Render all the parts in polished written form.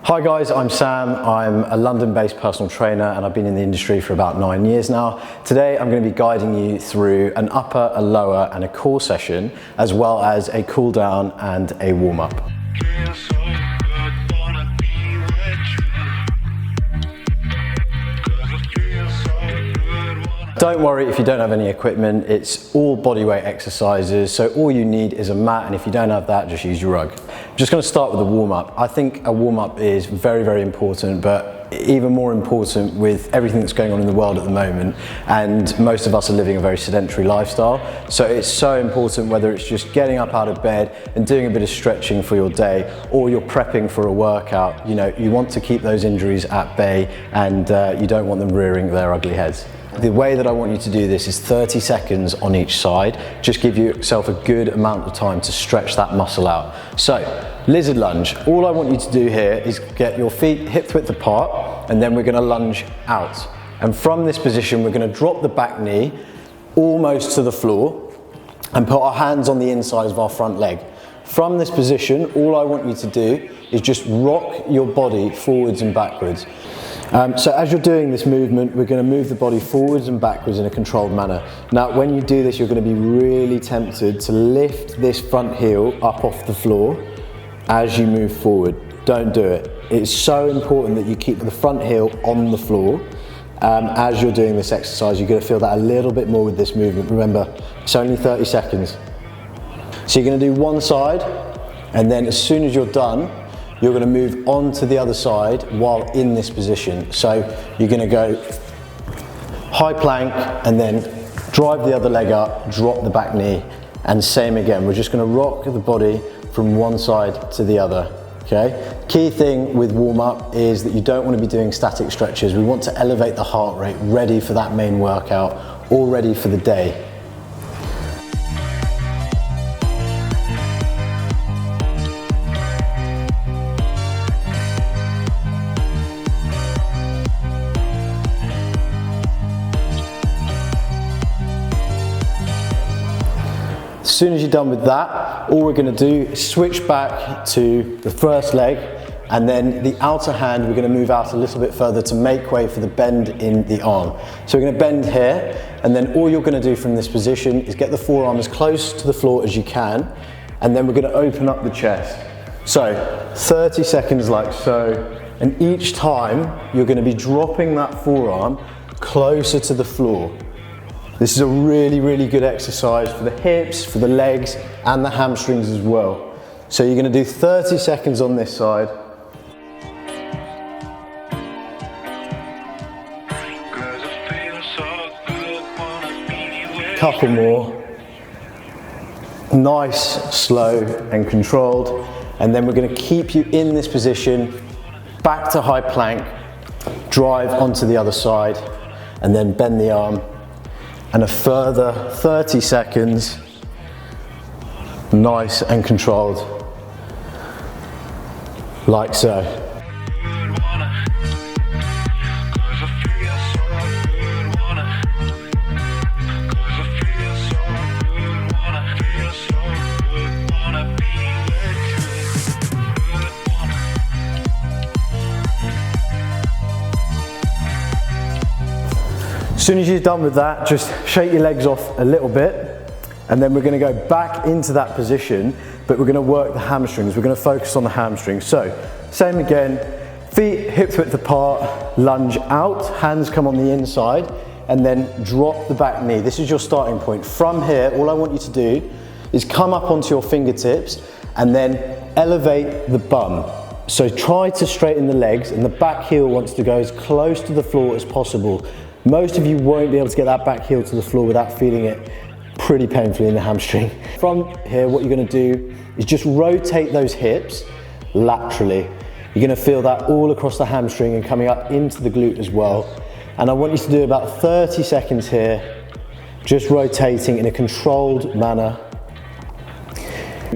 Hi guys, I'm Sam. I'm a London-based personal trainer and I've been in the industry for about 9 years now. Today I'm going to be guiding you through an upper, a lower and a core session, as well as a cool down and a warm up. Don't worry if you don't have any equipment, it's all bodyweight exercises, so all you need is a mat, and if you don't have that, just use your rug. I'm just going to start with a warm-up. I think a warm-up is very, very important, but even more important with everything that's going on in the world at the moment, and most of us are living a very sedentary lifestyle, so it's so important whether it's just getting up out of bed and doing a bit of stretching for your day, or you're prepping for a workout. You know, you want to keep those injuries at bay, and you don't want them rearing their ugly heads. The way that I want you to do this is 30 seconds on each side. Just give yourself a good amount of time to stretch that muscle out. So, lizard lunge. All I want you to do here is get your feet hip width apart, and then we're going to lunge out. And from this position, we're going to drop the back knee almost to the floor and put our hands on the insides of our front leg. From this position, all I want you to do is just rock your body forwards and backwards. So as you're doing this movement, we're going to move the body forwards and backwards in a controlled manner. Now, when you do this, you're going to be really tempted to lift this front heel up off the floor as you move forward. Don't do it. It's so important that you keep the front heel on the floor. As you're doing this exercise, you're going to feel that a little bit more with this movement. Remember, it's only 30 seconds. So you're going to do one side, and then as soon as you're done, you're going to move on to the other side while in this position. So you're going to go high plank and then drive the other leg up, drop the back knee, and same again. We're just going to rock the body from one side to the other. Okay? Key thing with warm up is that you don't want to be doing static stretches. We want to elevate the heart rate, ready for that main workout, all ready for the day. As soon as you're done with that, all we're going to do is switch back to the first leg, and then the outer hand we're going to move out a little bit further to make way for the bend in the arm. So we're going to bend here, and then all you're going to do from this position is get the forearm as close to the floor as you can, and then we're going to open up the chest. So 30 seconds like so, and each time you're going to be dropping that forearm closer to the floor. This is a really, really good exercise for the hips, for the legs, and the hamstrings as well. So you're going to do 30 seconds on this side. Couple more. Nice, slow, and controlled. And then we're going to keep you in this position, back to high plank, drive onto the other side, and then bend the arm. And a further 30 seconds, nice and controlled, like so. As soon as you're done with that, just shake your legs off a little bit, and then we're going to go back into that position, but we're going to work the hamstrings. We're going to focus on the hamstrings. So, same again, feet hip width apart, lunge out, hands come on the inside, and then drop the back knee. This is your starting point. From here, all I want you to do is come up onto your fingertips and then elevate the bum. So try to straighten the legs, and the back heel wants to go as close to the floor as possible. Most of you won't be able to get that back heel to the floor without feeling it pretty painfully in the hamstring. From here, what you're going to do is just rotate those hips laterally. You're going to feel that all across the hamstring and coming up into the glute as well. And I want you to do about 30 seconds here, just rotating in a controlled manner.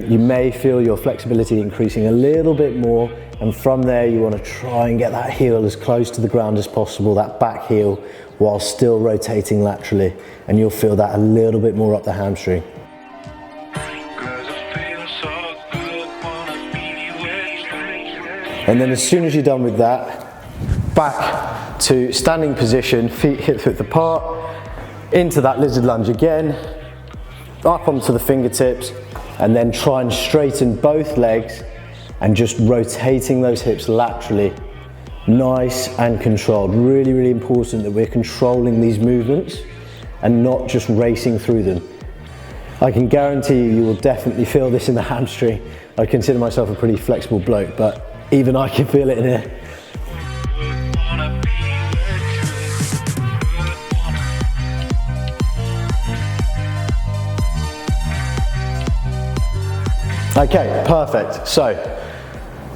You may feel your flexibility increasing a little bit more and from there you want to try and get that heel as close to the ground as possible, that back heel, while still rotating laterally, and you'll feel that a little bit more up the hamstring. And then as soon as you're done with that, back to standing position, feet hip width apart, into that lizard lunge again, up onto the fingertips, and then try and straighten both legs and just rotating those hips laterally, nice and controlled. Really, really important that we're controlling these movements and not just racing through them. I can guarantee you will definitely feel this in the hamstring. I consider myself a pretty flexible bloke, but even I can feel it in here. Okay, perfect. So,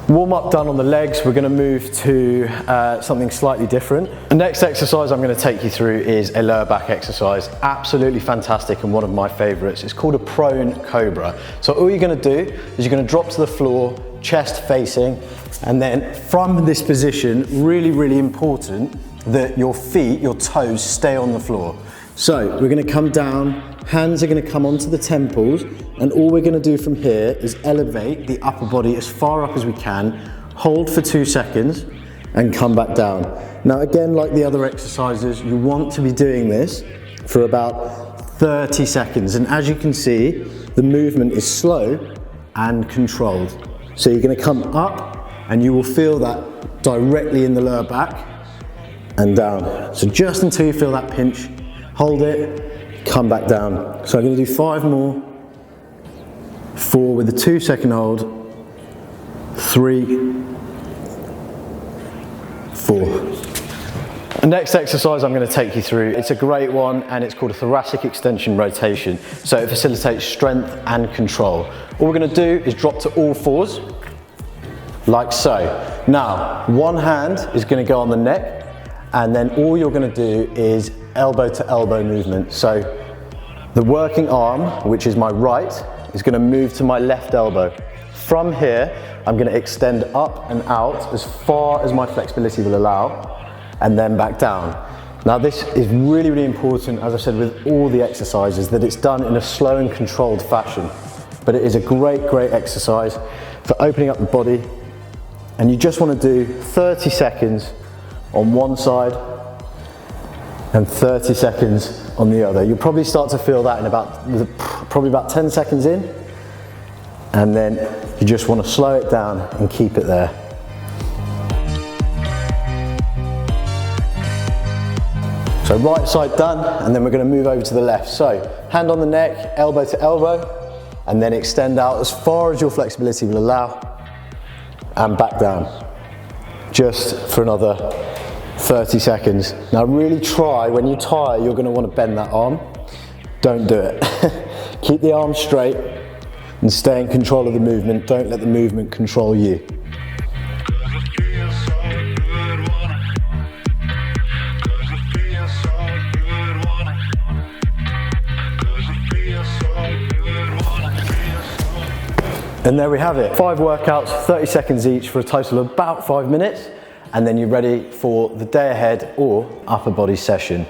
warm up done on the legs. We're going to move to something slightly different. The next exercise I'm going to take you through is a lower back exercise. Absolutely fantastic and one of my favorites. It's called a prone cobra. So all you're going to do is you're going to drop to the floor, chest facing, and then from this position, really, really important that your feet, your toes stay on the floor. So we're going to come down, hands are going to come onto the temples, and all we're going to do from here is elevate the upper body as far up as we can, hold for 2 seconds, and come back down. Now again, like the other exercises, you want to be doing this for about 30 seconds. And as you can see, the movement is slow and controlled. So you're going to come up, and you will feel that directly in the lower back and down. So just until you feel that pinch, hold it, come back down. So I'm going to do 5 more. 4 with a 2-second hold. 3, 4. The next exercise I'm going to take you through, it's a great one, and it's called a thoracic extension rotation. So it facilitates strength and control. All we're going to do is drop to all fours, like so. Now, one hand is going to go on the neck, and then all you're going to do is elbow to elbow movement. So the working arm, which is my right, is going to move to my left elbow. From here, I'm going to extend up and out as far as my flexibility will allow, and then back down. Now this is really, really important, as I said, with all the exercises, that it's done in a slow and controlled fashion. But it is a great, great exercise for opening up the body. And you just want to do 30 seconds on one side and 30 seconds on the other. You'll probably start to feel that in probably about 10 seconds in, and then you just want to slow it down and keep it there. So right side done, and then we're going to move over to the left. So hand on the neck, elbow to elbow, and then extend out as far as your flexibility will allow, and back down, just for another 30 seconds. Now really try, when you tire, you're going to want to bend that arm. Don't do it. Keep the arm straight and stay in control of the movement. Don't let the movement control you. And there we have it. 5 workouts, 30 seconds each for a total of about 5 minutes. And then you're ready for the day ahead or upper body session.